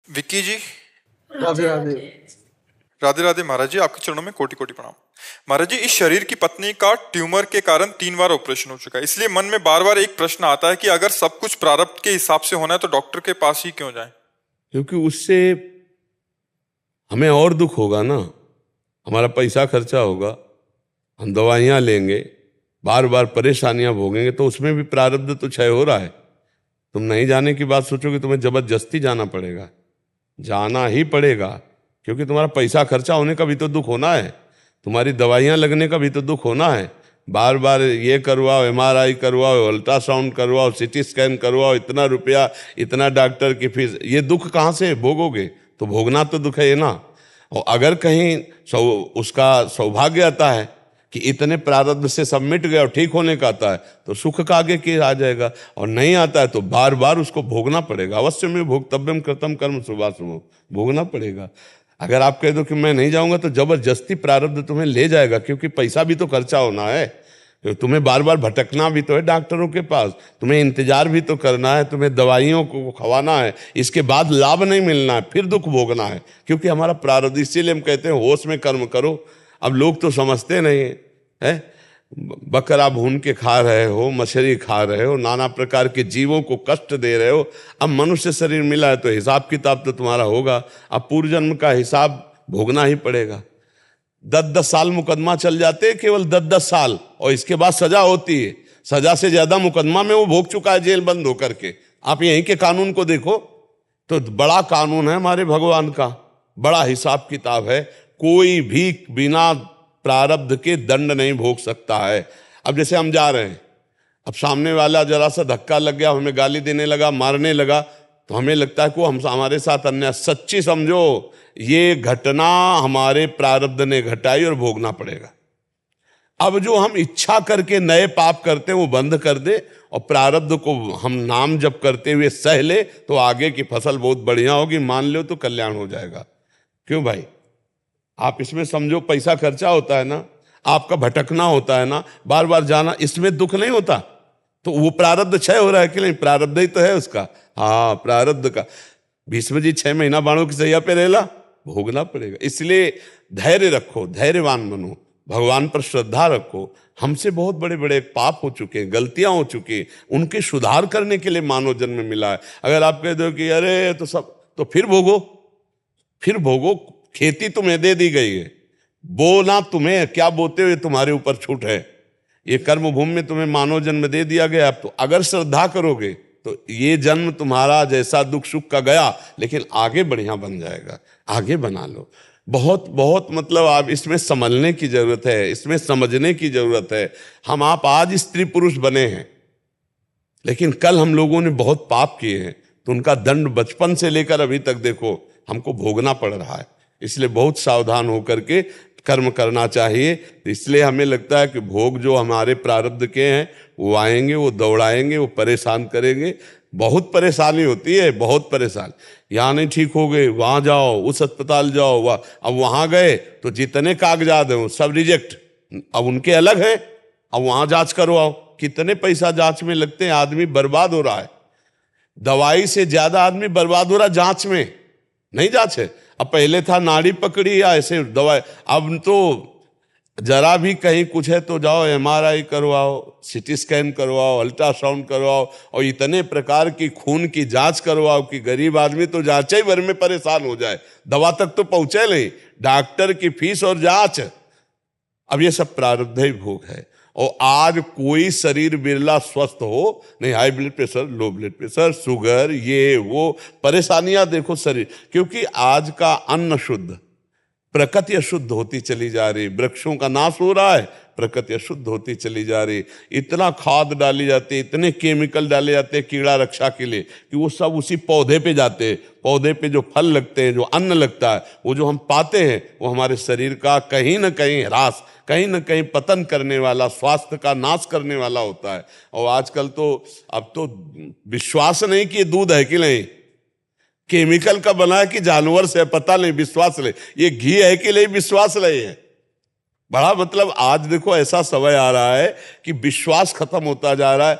विक्की जी, राधे राधे। राधे राधे। महाराज जी, आपके चरणों में कोटि कोटि प्रणाम। महाराज जी, इस शरीर की पत्नी का ट्यूमर के कारण 3 बार ऑपरेशन हो चुका है, इसलिए मन में बार बार एक प्रश्न आता है कि अगर सब कुछ प्रारब्ध के हिसाब से होना है तो डॉक्टर के पास ही क्यों जाएं? क्योंकि उससे हमें और दुख होगा ना, हमारा पैसा खर्चा होगा, हम दवाइयाँ लेंगे, बार बार परेशानियां भोगेंगे, तो उसमें भी प्रारब्ध तो क्षय हो रहा है। तुम नहीं जाने की बात सोचोगे, तुम्हें जबरदस्ती जाना पड़ेगा, जाना ही पड़ेगा, क्योंकि तुम्हारा पैसा खर्चा होने का भी तो दुख होना है, तुम्हारी दवाइयाँ लगने का भी तो दुख होना है। बार बार ये करवाओ, MRI करवाओ, अल्ट्रासाउंड करवाओ, CT स्कैन करवाओ, इतना रुपया, इतना डॉक्टर की फीस, ये दुख कहाँ से भोगोगे? तो भोगना तो दुख है ये ना। और अगर कहीं उसका सौभाग्य आता है कि इतने प्रारब्ध से सब मिट गया और ठीक होने का आता है, तो सुख का आगे के आ जाएगा, और नहीं आता है तो बार बार उसको भोगना पड़ेगा। अवश्य में भोक्तव्यम कृतम कर्म शुभाशुभ, भोगना पड़ेगा। अगर आप कह दो कि मैं नहीं जाऊंगा, तो जबरदस्ती प्रारब्ध तुम्हें ले जाएगा, क्योंकि पैसा भी तो खर्चा होना है, तुम्हें बार बार भटकना भी तो है डॉक्टरों के पास, तुम्हें इंतजार भी तो करना है, तुम्हें दवाइयों को खवाना है, इसके बाद लाभ नहीं मिलना है, फिर दुख भोगना है, क्योंकि हमारा प्रारब्ध। इसीलिए हम कहते हैं होश में कर्म करो। अब लोग तो समझते नहीं है, बकरा भून के खा रहे हो, मछली खा रहे हो, नाना प्रकार के जीवों को कष्ट दे रहे हो। अब मनुष्य शरीर मिला है तो हिसाब किताब तो तुम्हारा होगा, अब पूर्व जन्म का हिसाब भोगना ही पड़ेगा। 10-10 साल मुकदमा चल जाते हैं, केवल 10-10 साल, और इसके बाद सजा होती है। सजा से ज्यादा मुकदमा में वो भोग चुका है जेल बंद होकर के। आप यहीं के कानून को देखो तो बड़ा कानून है हमारे भगवान का, बड़ा हिसाब किताब है। कोई भी बिना प्रारब्ध के दंड नहीं भोग सकता है। अब जैसे हम जा रहे हैं, अब सामने वाला जरा सा धक्का लग गया, हमें गाली देने लगा, मारने लगा, तो हमें लगता है कि वो हमारे साथ अन्याय। सच्ची समझो, ये घटना हमारे प्रारब्ध ने घटाई और भोगना पड़ेगा। अब जो हम इच्छा करके नए पाप करते हैं वो बंद कर दे, और प्रारब्ध को हम नाम जप करते हुए सह ले, तो आगे की फसल बहुत बढ़िया होगी। मान लो तो कल्याण हो जाएगा। क्यों भाई? आप इसमें समझो, पैसा खर्चा होता है ना, आपका भटकना होता है ना, बार बार जाना, इसमें दुख नहीं होता। तो वो प्रारब्ध क्षय हो रहा है कि नहीं? प्रारब्ध ही तो है उसका। हाँ, प्रारब्ध का। भीष्म जी 6 महीना बाणों की सैया पे रहला, भोगना पड़ेगा। इसलिए धैर्य रखो, धैर्यवान बनो, भगवान पर श्रद्धा रखो। हमसे बहुत बड़े बड़े पाप हो चुके हैं, गलतियां हो चुकी हैं, उनके सुधार करने के लिए मानव जन्म मिला है। अगर आप कह दो कि अरे तो सब, तो फिर भोगो, फिर भोगो। खेती तुम्हें दे दी गई है, बोना तुम्हें, क्या बोते हुए तुम्हारे ऊपर छूट है। ये कर्म भूमि में तुम्हें मानव जन्म दे दिया गया। तो अगर श्रद्धा करोगे तो ये जन्म तुम्हारा जैसा दुख सुख का गया, लेकिन आगे बढ़िया बन जाएगा। आगे बना लो। बहुत बहुत मतलब आप इसमें समझने की जरूरत है, इसमें समझने की जरूरत है। हम आप आज स्त्री पुरुष बने हैं, लेकिन कल हम लोगों ने बहुत पाप किए हैं, तो उनका दंड बचपन से लेकर अभी तक देखो हमको भोगना पड़ रहा है। इसलिए बहुत सावधान होकर के कर्म करना चाहिए। इसलिए हमें लगता है कि भोग जो हमारे प्रारब्ध के हैं वो आएंगे, वो दौड़ाएंगे, वो परेशान करेंगे। बहुत परेशानी होती है, बहुत परेशान। यहाँ नहीं ठीक हो गए, वहाँ जाओ, उस अस्पताल जाओ, अब वहाँ गए तो जितने कागजात हैं सब रिजेक्ट, अब उनके अलग हैं, अब वहाँ जांच करवाओ। कितने पैसा जांच में लगते हैं, आदमी बर्बाद हो रहा है। दवाई से ज्यादा आदमी बर्बाद हो रहा है जांच में, नहीं जांच है। अब पहले था नाड़ी पकड़ी या ऐसे दवाई, अब तो जरा भी कहीं कुछ है तो जाओ MRI करवाओ, CT स्कैन करवाओ, अल्ट्रासाउंड करवाओ, और इतने प्रकार की खून की जांच करवाओ कि गरीब आदमी तो जांच ही भर में परेशान हो जाए, दवा तक तो पहुंचे नहीं, डॉक्टर की फीस और जांच। अब ये सब प्रारब्ध ही भोग है। और आज कोई शरीर बिरला स्वस्थ हो नहीं, high blood pressure, low blood pressure, sugar, ये वो परेशानियां देखो शरीर। क्योंकि आज का अन्न शुद्ध, प्रकृति अशुद्ध होती चली जा रही, वृक्षों का नाश हो रहा है, प्रकृति अशुद्ध होती चली जा रही। इतना खाद डाली जाती है, इतने केमिकल डाले जाते हैं कीड़ा रक्षा के लिए, कि वो सब उसी पौधे पे जाते हैं। पौधे पे जो फल लगते हैं, जो अन्न लगता है, वो जो हम पाते हैं, वो हमारे शरीर का कहीं ना कहीं ह्रास, कहीं ना कहीं पतन करने वाला, स्वास्थ्य का नाश करने वाला होता है। और आजकल तो अब तो विश्वास नहीं कि दूध है कि नहीं, केमिकल का बना है कि जानवर से, पता नहीं, विश्वास नहीं। ये घी है कि नहीं, विश्वास नहीं है। बड़ा मतलब आज देखो ऐसा समय आ रहा है कि विश्वास खत्म होता जा रहा है।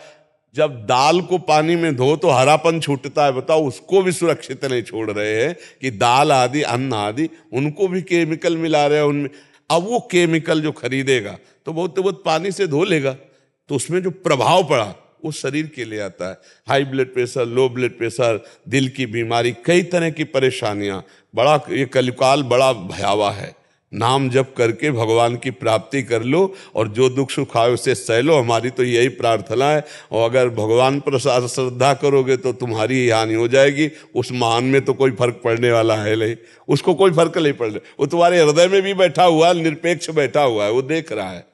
जब दाल को पानी में धो तो हरापन छूटता है, बताओ उसको भी सुरक्षित नहीं छोड़ रहे हैं कि दाल आदि अन्न आदि उनको भी केमिकल मिला रहे हैं उनमें। अब वो केमिकल जो खरीदेगा तो बहुत पानी से धो लेगा, तो उसमें जो प्रभाव पड़ा वो शरीर के लिए आता है। High blood pressure, low blood pressure, दिल की बीमारी, कई तरह की परेशानियां। बड़ा ये कलिकाल बड़ा भयावह है। नाम जप करके भगवान की प्राप्ति कर लो और जो दुख सुख आए उसे सह लो, हमारी तो यही प्रार्थना है। और अगर भगवान पर श्रद्धा करोगे तो तुम्हारी ही हानि हो जाएगी, उस महान में तो कोई फर्क पड़ने वाला है नहीं, उसको कोई फर्क नहीं पड़ रहा। वो तुम्हारे हृदय में भी बैठा हुआ है, निरपेक्ष बैठा हुआ है, वो देख रहा है।